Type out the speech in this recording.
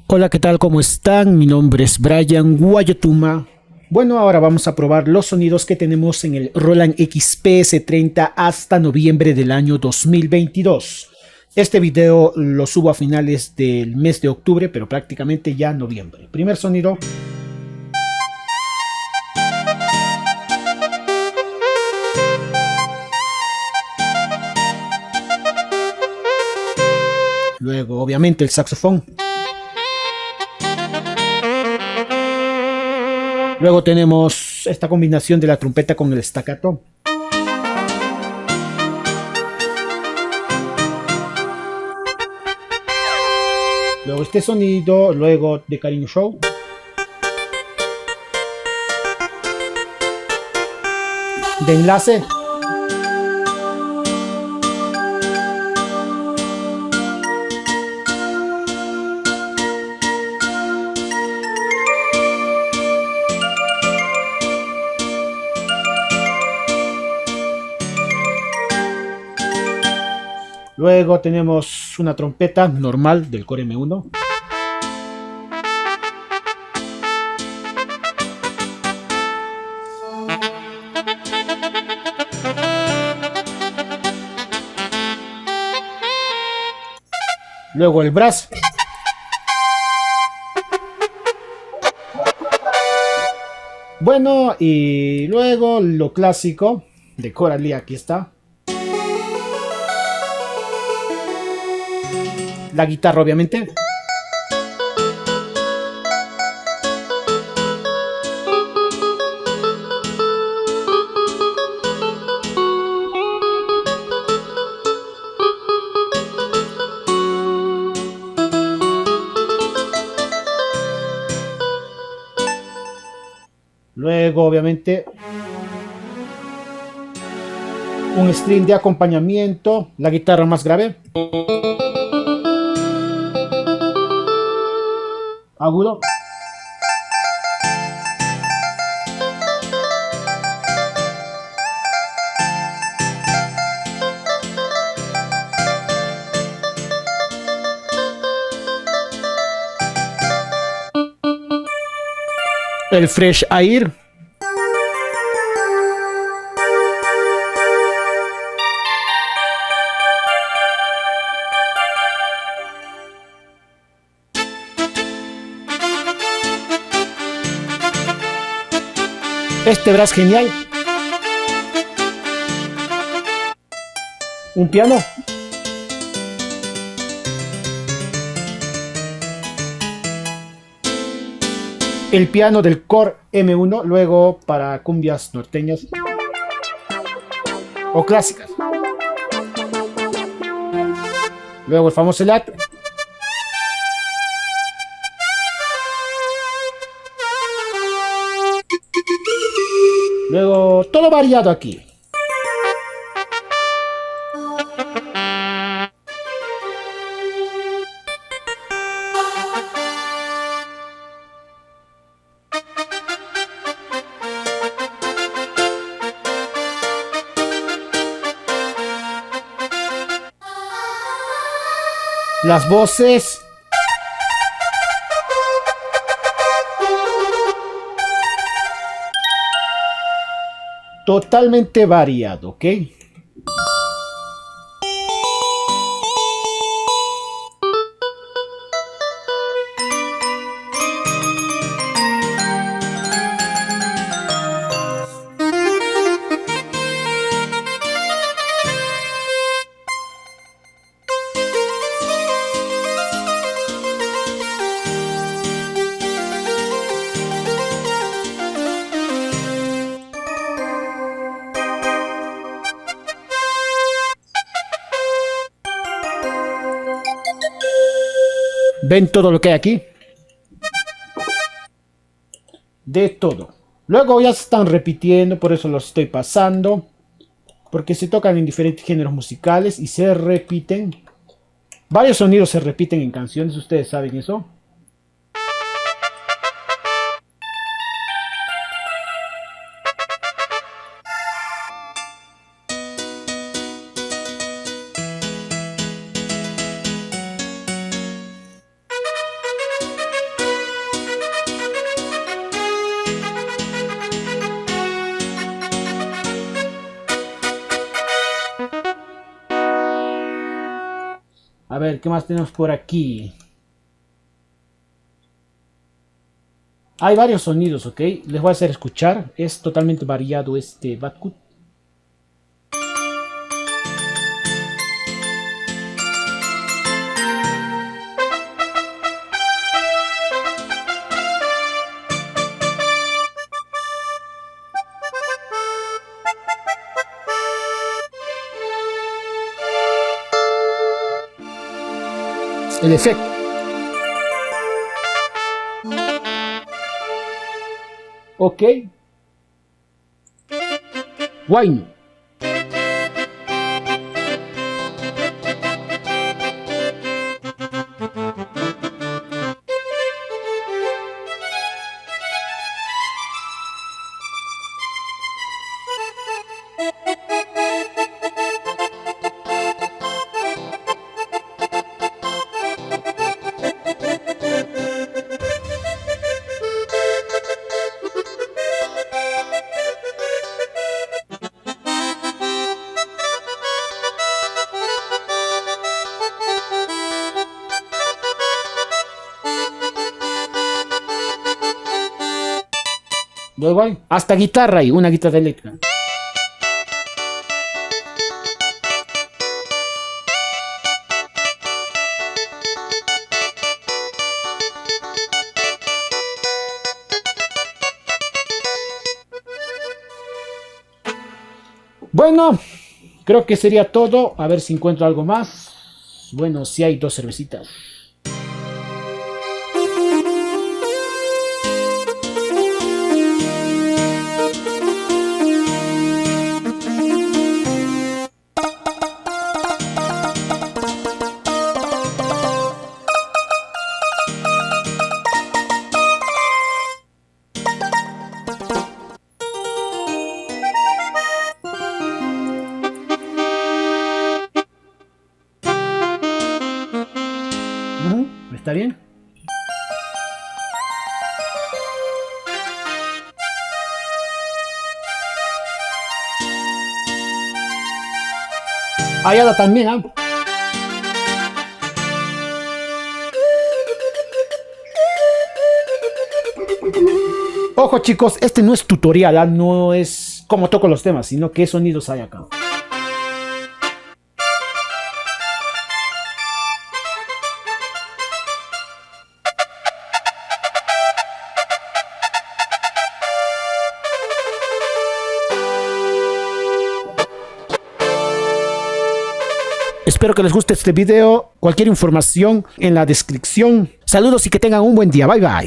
Hola, ¿qué tal? ¿Cómo están? Mi nombre es Brian Guayotuma. Bueno, ahora vamos a probar los sonidos que tenemos en el Roland XPS30 hasta noviembre del año 2022. Este video lo subo a finales del mes de octubre, pero prácticamente ya noviembre. Primer sonido. Luego, obviamente, el saxofón. Luego tenemos esta combinación de la trompeta con el staccato. Luego este sonido, luego de Cariño Show. De enlace. Luego tenemos una trompeta normal del Core M1. Luego el brass. Bueno, y luego lo clásico de Coralie, aquí está. La guitarra, obviamente. Luego, obviamente, un string de acompañamiento, la guitarra más grave. Agudo. El Fresh Air. Este brass genial. Un piano. El piano del Core M1, luego para cumbias norteñas o clásicas. Luego el famoso LAT. Luego todo variado aquí. Las voces. Totalmente variado, ¿ok? ¿Ven todo lo que hay aquí? De todo. Luego ya se están repitiendo, por eso los estoy pasando. Porque se tocan en diferentes géneros musicales y se repiten. Varios sonidos se repiten en canciones, ustedes saben eso. ver, ¿qué más tenemos por aquí? Hay varios sonidos, ¿ok? Les voy a hacer escuchar. Es totalmente variado este Batcut. El efecto. Ok. Wine. Igual. Hasta guitarra y una guitarra eléctrica. Bueno, creo que sería todo. A ver si encuentro algo más. Bueno, si hay 2 cervecitas. ¿Está bien? Allá también, ¿ah? Ojo chicos, este no es tutorial, ¿ah? No es cómo toco los temas, sino qué sonidos hay acá. Espero que les guste este video. Cualquier información en la descripción. Saludos y que tengan un buen día. Bye bye.